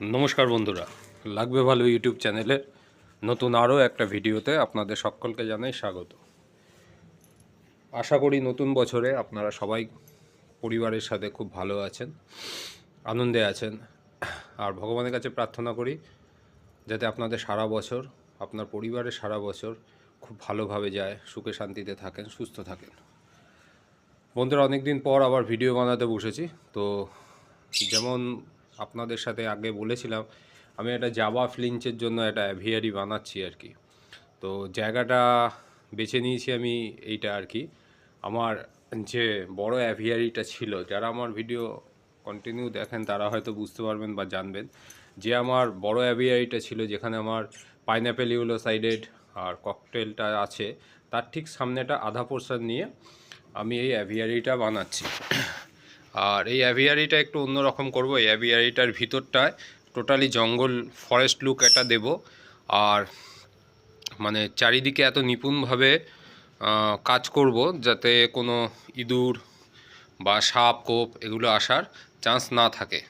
নমস্কার বন্ধুরা, লাগবে ভালো ইউটিউব চ্যানেলের নতুন আরও একটা ভিডিওতে আপনাদের সকলকে জানাই স্বাগত। আশা করি নতুন বছরে আপনারা সবাই পরিবারের সাথে খুব ভালো আছেন, আনন্দে আছেন। আর ভগবানের কাছে প্রার্থনা করি যাতে আপনাদের সারা বছর, আপনার পরিবারের সারা বছর খুব ভালোভাবে যায়, সুখে শান্তিতে থাকেন, সুস্থ থাকেন। বন্ধুরা, অনেক দিন পর আবার ভিডিও বানাতে বসেছি। তো যেমন আপনাদের সাথে আগে বলেছিলাম, আমি একটা জাভা ফ্লিঞ্চের জন্য একটা অ্যাভিয়ারি বানাচ্ছি আর কি। তো জায়গাটা বেছে নিয়েছি আমি এইটা আর কি। আমার যে বড় অ্যাভিয়ারিটা ছিল, যারা আমার ভিডিও কন্টিনিউ দেখেন তারা হয়তো বুঝতে পারবেন বা জানবেন যে আমার বড় অ্যাভিয়ারিটা ছিল, যেখানে আমার পাইনঅ্যাপেল ইউলো সাইডেড আর ককটেলটা আছে, তার ঠিক সামনেটা আধা পোর্শন নিয়ে আমি এই অ্যাভিয়ারিটা বানাচ্ছি। আর এই অ্যাভিয়ারিটা একটু অন্যরকম করব। এই অ্যাভিয়ারিটার ভিতরটায় টোটালি জঙ্গল ফরেস্ট লুক একটা দেব। আর মানে চারিদিকে এত নিপুণভাবে কাজ করব যাতে কোনো ইঁদুর বা সাপ কোপ এগুলো আসার চান্স না থাকে।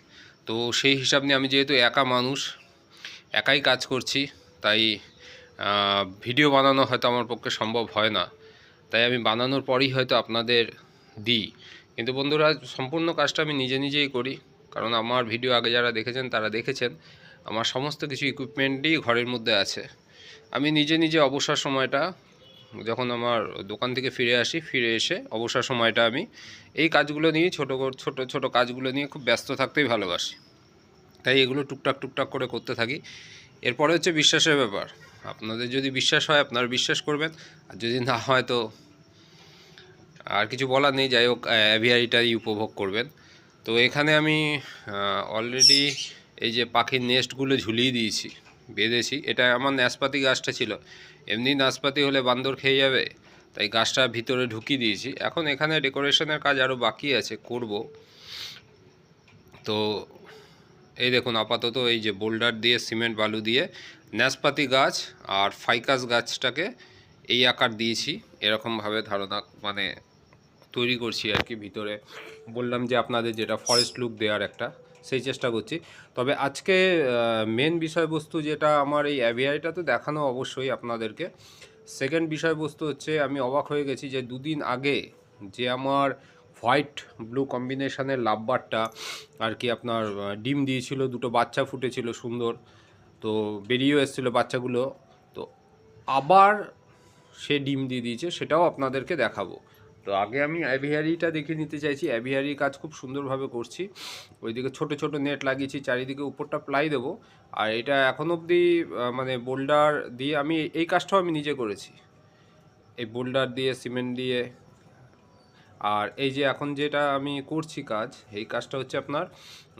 তো সেই হিসাব নিয়ে আমি যেহেতু একা মানুষ, একাই কাজ করছি, তাই ভিডিও বানানো হয়তো আমার পক্ষে সম্ভব হয় না। তাই আমি বানানোর পরেই হয়তো আপনাদের দিই। কিন্তু বন্ধুরা, সম্পূর্ণ কাজটা আমি নিজে নিজেই করি, কারণ আমার ভিডিও আগে যারা দেখেছেন তারা দেখেছেন আমার সমস্ত কিছু ইকুইপমেন্টই ঘরের মধ্যে আছে। আমি নিজে নিজে অবসর সময়টা, যখন আমার দোকান থেকে ফিরে আসি, ফিরে এসে অবসর সময়টা আমি এই কাজগুলো নিয়ে ছোট ছোট কাজগুলো নিয়ে খুব ব্যস্ত থাকতেই ভালোবাসি। তাই এগুলো টুকটাক টুকটাক করে করতে থাকি। এরপরে হচ্ছে বিশ্বাসের ব্যাপার। আপনাদের যদি বিশ্বাস হয় আপনারা বিশ্বাস করবেন, আর যদি না হয় তো আর কিছু বলার নেই। যাই হোক, অ্যাভিয়ারিটাই উপভোগ করবেন। তো এখানে আমি অলরেডি এই যে পাখির নেস্টগুলো ঝুলিয়ে দিয়েছি, বেঁধেছি। এটা আমার নাশপাতি গাছটা ছিল, এমনি নাশপাতি হলে বান্দর খেয়ে যাবে, তাই গাছটা ভিতরে ঢুকিয়ে দিয়েছি। এখন এখানে ডেকোরেশনের কাজ আরও বাকি আছে, করব। তো এই দেখুন, আপাতত এই যে বোল্ডার দিয়ে, সিমেন্ট বালু দিয়ে নাশপাতি গাছ আর ফাইকাস গাছটাকে এই আকার দিয়েছি। এরকমভাবে ধারণা মানে তৈরি করছি আর কি। ভিতরে বললাম যে আপনাদের যেটা ফরেস্ট লুক দেওয়ার একটা, সেই চেষ্টা করছি। তবে আজকে মেন বিষয়বস্তু যেটা আমার এই অ্যাভিয়ারিটা তো দেখানো অবশ্যই আপনাদেরকে। সেকেন্ড বিষয়বস্তু হচ্ছে, আমি অবাক হয়ে গেছি যে দুদিন আগে যে আমার হোয়াইট ব্লু কম্বিনেশনের লাভবারটা আর কি আপনার ডিম দিয়েছিল, দুটো বাচ্চা ফুটেছিল সুন্দর, তো বেরিয়েও এসেছিলো বাচ্চাগুলো। তো আবার সে ডিম দিয়ে দিয়েছে, সেটাও আপনাদেরকে দেখাবো। তো আগে আমি অ্যাভিয়ারিটা দেখে নিতে চাইছি। অ্যাভিয়ারির কাজ খুব সুন্দরভাবে করছি। ওইদিকে ছোট ছোট নেট লাগিয়েছি, চারিদিকে উপরটা প্লাই দেবো। আর এটা এখন অবধি মানে বোল্ডার দিয়ে আমি এই কাজটাও আমি নিজে করেছি, এই বোল্ডার দিয়ে, সিমেন্ট দিয়ে। আর এই যে এখন যেটা আমি করছি কাজ, এই কাজটা হচ্ছে আপনার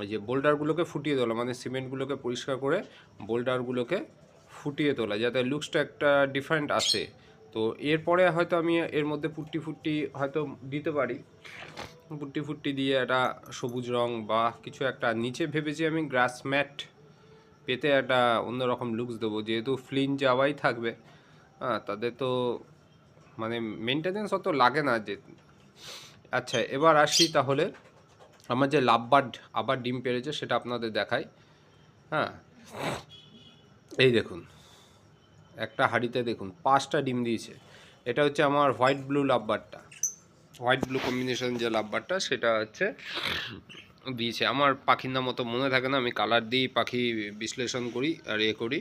ওই যে বোল্ডারগুলোকে ফুটিয়ে তোলা, মানে সিমেন্টগুলোকে পরিষ্কার করে বোল্ডারগুলোকে ফুটিয়ে তোলা, যাতে লুকসটা একটা ডিফারেন্ট আসে। তো এরপরে হয়তো আমি এর মধ্যে পুট্টি হয়তো দিতে পারি, পুট্টি দিয়ে একটা সবুজ রং বা কিছু একটা। নিচে ভেবেছি আমি গ্রাস ম্যাট পেতে একটা অন্যরকম লুকস দেবো, যেহেতু ফ্লিন যাওয়াই থাকবে। হ্যাঁ, তাদের তো মানে মেনটেনেন্স অত লাগে না যে। আচ্ছা, এবার আসি তাহলে আমার যে লাভবার্ড আবার ডিম পেড়েছে সেটা আপনাদের দেখাই। হ্যাঁ, এই দেখুন, একটা হাঁড়িতে দেখুন 5টা ডিম দিয়েছে। এটা হচ্ছে আমার হোয়াইট ব্লু লাভবার্ডটা, হোয়াইট ব্লু কম্বিনেশন যে লাভবারটা, সেটা হচ্ছে দিয়েছে। আমার পাখির নাম মতো মনে থাকে না, আমি কালার দিয়েই পাখি বিশ্লেষণ করি আর করি।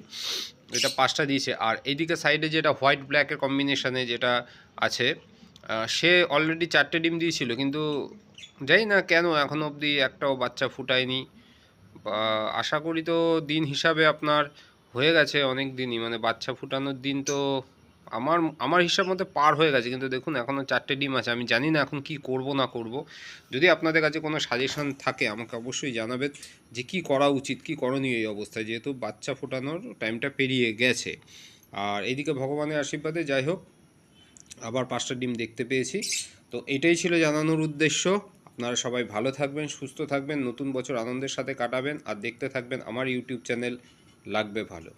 এটা 5টা দিয়েছে। আর এইদিকে সাইডে যেটা হোয়াইট ব্ল্যাকের কম্বিনেশনে যেটা আছে, সে অলরেডি 4টে ডিম দিয়েছিল, কিন্তু জানি না কেন এখনও অবধি একটাও বাচ্চা ফুটায়নি। বা আশা করি তো দিন হিসাবে আপনার হয়ে গেছে অনেক দিনই, মানে বাচ্চা ফুটানোর দিন তো আমার আমার হিসাব মতো পার হয়ে গেছে। কিন্তু দেখুন, এখনও 4টে ডিম আছে। আমি জানি না এখন কি করব না করব। যদি আপনাদের কাছে কোনো সাজেশন থাকে আমাকে অবশ্যই জানাবেন যে কি করা উচিত, কি করণীয় এই অবস্থায়, যেহেতু বাচ্চা ফোটানোর টাইমটা পেরিয়ে গেছে। আর এইদিকে ভগবানের আশীর্বাদে যাই হোক আবার 5টা ডিম দেখতে পেয়েছি। তো এটাই ছিল জানানোর উদ্দেশ্য। আপনারা সবাই ভালো থাকবেন, সুস্থ থাকবেন, নতুন বছর আনন্দের সাথে কাটাবেন, আর দেখতে থাকবেন আমার ইউটিউব চ্যানেল লাগবে ভালো।